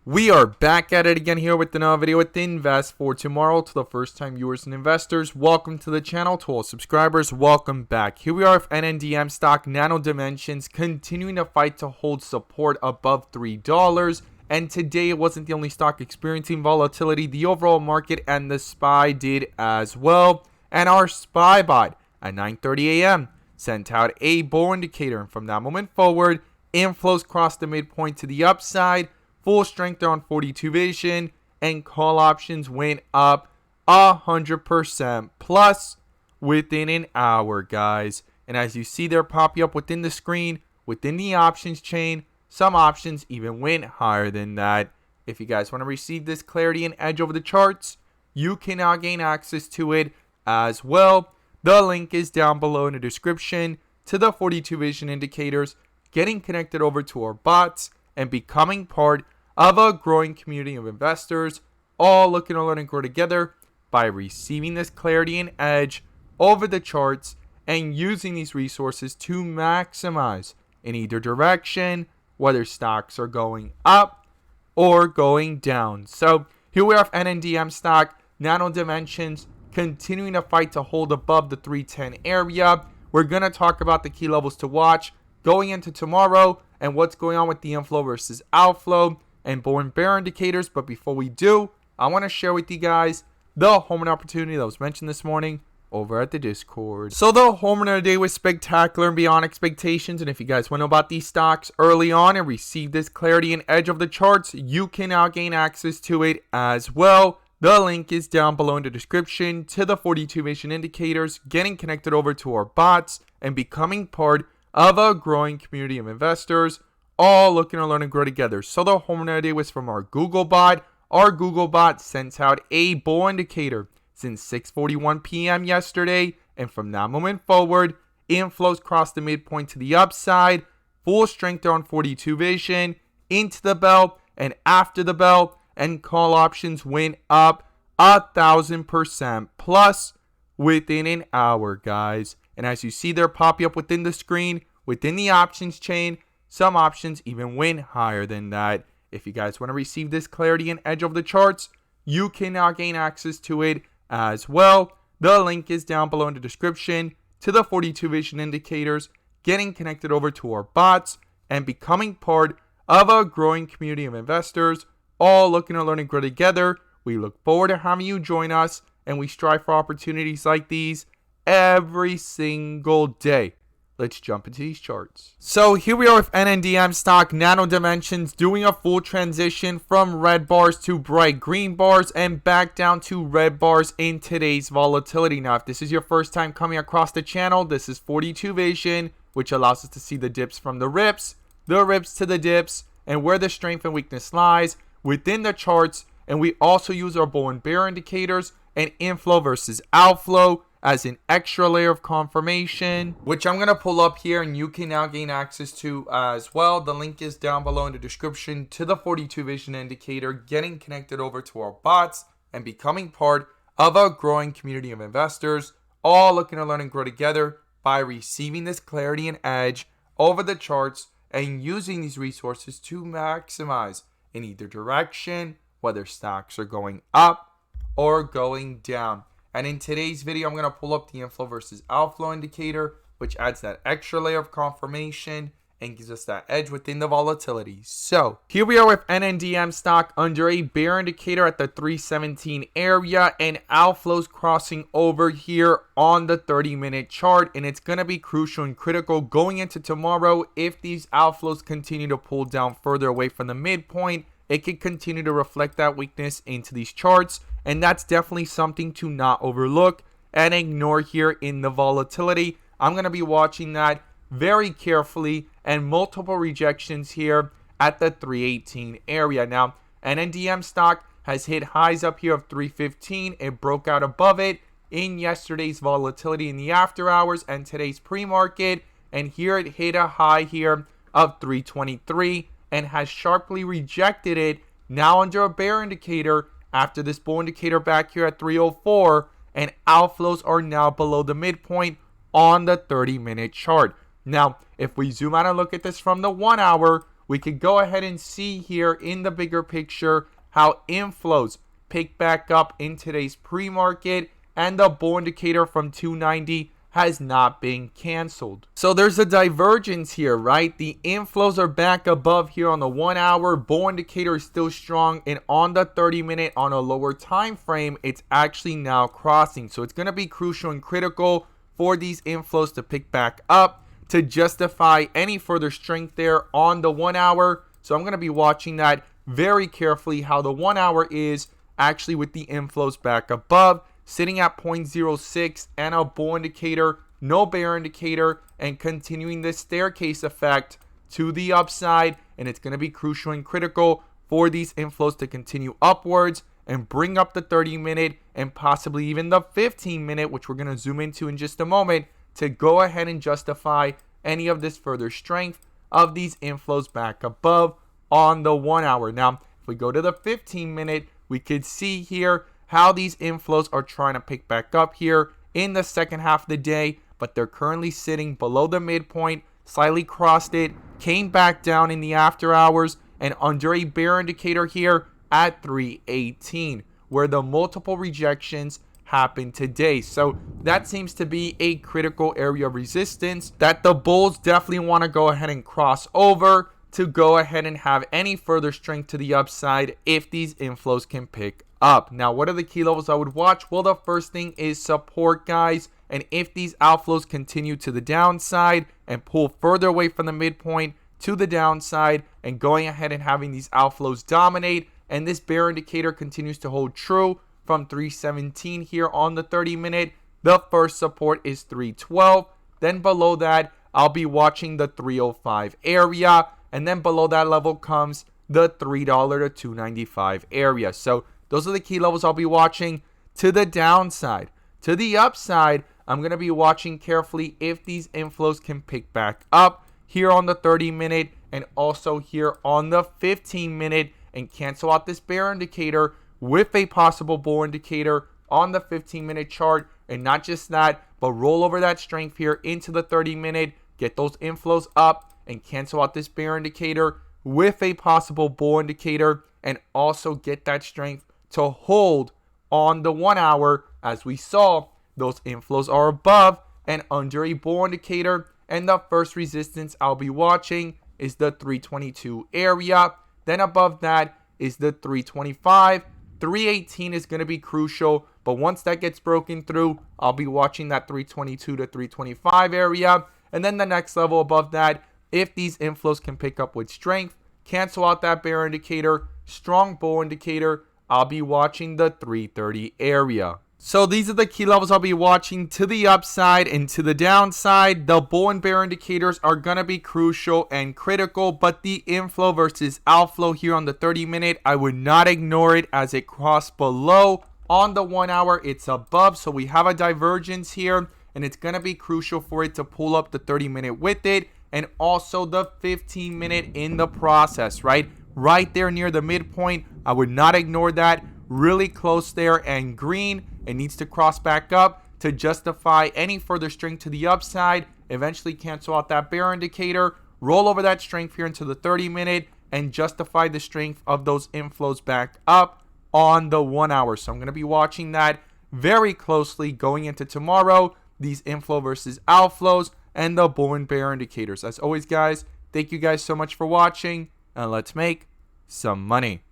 We are back at it again here with another video with Invest for Tomorrow. To the first time viewers and investors, welcome to the channel. To all subscribers, welcome back. Here we are with NNDM stock Nano Dimensions continuing to fight to hold support above $3. And today it wasn't the only stock experiencing volatility. The overall market and the SPY did as well. And our SPY bot at 9:30 a.m. sent out a bull indicator. And from that moment forward, inflows crossed the midpoint to the upside. Full strength there on 42 vision, and call options went up 100% plus within an hour, guys. And as you see, they're popping up within the screen, within the options chain. Some options even went higher than that. If you guys want to receive this clarity and edge over the charts, you can now gain access to it as well. The link is down below in the description to the 42 vision indicators, getting connected over to our bots, and becoming part of a growing community of investors, all looking to learn and grow together by receiving this clarity and edge over the charts and using these resources to maximize in either direction, whether stocks are going up or going down. So here we have NNDM stock, Nano Dimensions, continuing to fight to hold above the 310 area. We're going to talk about the key levels to watch going into tomorrow and what's going on with the inflow versus outflow and bull and bear indicators. But before we do, I want to share with you guys the home run opportunity that was mentioned this morning over at the Discord. So the home run of the day was spectacular and beyond expectations. And if you guys want to know about these stocks early on and receive this clarity and edge of the charts, you can now gain access to it as well. The link is down below in the description to the 42 vision indicators, getting connected over to our bots and becoming part of a growing community of investors, all looking to learn and grow together. So the home run idea was from our Google bot. Our Google bot sent out a bull indicator since 6:41 p.m. yesterday, and from that moment forward, inflows crossed the midpoint to the upside, full strength there on 42 vision, into the bell and after the bell, and call options went up 1,000% plus within an hour, guys. And as you see, they're popping up within the screen, within the options chain. Some options even went higher than that. If you guys want to receive this clarity and edge of the charts, you can now gain access to it as well. The link is down below in the description to the 42 vision indicators, getting connected over to our bots and becoming part of a growing community of investors, all looking to learn and grow together. We look forward to having you join us, and we strive for opportunities like these every single day. Let's jump into these charts. So here we are with NNDM stock Nano Dimensions doing a full transition from red bars to bright green bars and back down to red bars in today's volatility. Now, if this is your first time coming across the channel, this is 42 vision, which allows us to see the dips from the rips to the dips, and where the strength and weakness lies within the charts. And we also use our bull and bear indicators and inflow versus outflow as an extra layer of confirmation, which I'm going to pull up here and you can now gain access to as well. The link is down below in the description to the 42 vision indicator, getting connected over to our bots and becoming part of a growing community of investors, all looking to learn and grow together by receiving this clarity and edge over the charts and using these resources to maximize in either direction, whether stocks are going up or going down. And in today's video, I'm going to pull up the inflow versus outflow indicator, which adds that extra layer of confirmation and gives us that edge within the volatility. So here we are with NNDM stock under a bear indicator at the 317 area and outflows crossing over here on the 30-minute chart. And it's going to be crucial and critical going into tomorrow. If these outflows continue to pull down further away from the midpoint, it could continue to reflect that weakness into these charts. And that's definitely something to not overlook and ignore here in the volatility. I'm going to be watching that very carefully, and multiple rejections here at the 318 area. Now, NNDM stock has hit highs up here of 315. It broke out above it in yesterday's volatility in the after hours and today's pre-market. And here it hit a high here of 323 and has sharply rejected it now under a bear indicator after this bull indicator back here at 304, and outflows are now below the midpoint on the 30-minute chart. Now, if we zoom out and look at this from the 1 hour, we could go ahead and see here in the bigger picture how inflows pick back up in today's pre-market, and the bull indicator from 290 has not been canceled. So there's a divergence here, right? The inflows are back above here on the 1 hour. Bull indicator is still strong, and on the 30-minute on a lower time frame, it's actually now crossing. So it's going to be crucial and critical for these inflows to pick back up to justify any further strength there on the 1 hour. So I'm going to be watching that very carefully, how the 1 hour is actually with the inflows back above, sitting at 0.06 and a bull indicator, no bear indicator, and continuing this staircase effect to the upside. And it's going to be crucial and critical for these inflows to continue upwards and bring up the 30-minute and possibly even the 15-minute, which we're going to zoom into in just a moment, to go ahead and justify any of this further strength of these inflows back above on the 1 hour. Now, if we go to the 15-minute, we could see here how these inflows are trying to pick back up here in the second half of the day, but they're currently sitting below the midpoint, slightly crossed it, came back down in the after hours, and under a bear indicator here at 318, where the multiple rejections happened today. So that seems to be a critical area of resistance that the bulls definitely want to go ahead and cross over to go ahead and have any further strength to the upside if these inflows can pick up. Now, what are the key levels I would watch? Well, the first thing is support, guys. And if these outflows continue to the downside and pull further away from the midpoint to the downside and going ahead and having these outflows dominate, and this bear indicator continues to hold true from 317 here on the 30-minute, the first support is 312. Then below that, I'll be watching the 305 area. And then below that level comes the $3 to $2.95 area. So those are the key levels I'll be watching to the downside. To the upside, I'm going to be watching carefully if these inflows can pick back up here on the 30-minute and also here on the 15-minute and cancel out this bear indicator with a possible bull indicator on the 15-minute chart. And not just that, but roll over that strength here into the 30-minute, get those inflows up and cancel out this bear indicator with a possible bull indicator, and also get that strength to hold on the 1 hour. As we saw, those inflows are above and under a bull indicator, and the first resistance I'll be watching is the 322 area. Then above that is the 325. 318 is going to be crucial, but once that gets broken through, I'll be watching that 322 to 325 area. And then the next level above that, if these inflows can pick up with strength, cancel out that bear indicator, strong bull indicator, I'll be watching the 330 area. So these are the key levels I'll be watching to the upside and to the downside. The bull and bear indicators are going to be crucial and critical, but the inflow versus outflow here on the 30-minute, I would not ignore it as it crossed below. On the 1 hour, it's above, so we have a divergence here, and it's going to be crucial for it to pull up the 30-minute with it, and also the 15-minute in the process, right? Right there near the midpoint, I would not ignore that. Really close there and green. It needs to cross back up to justify any further strength to the upside. Eventually cancel out that bear indicator, roll over that strength here into the 30-minute, and justify the strength of those inflows back up on the 1 hour. So I'm going to be watching that very closely going into tomorrow, these inflow versus outflows and the bull and bear indicators. As always, guys, thank you guys so much for watching, and let's make some money.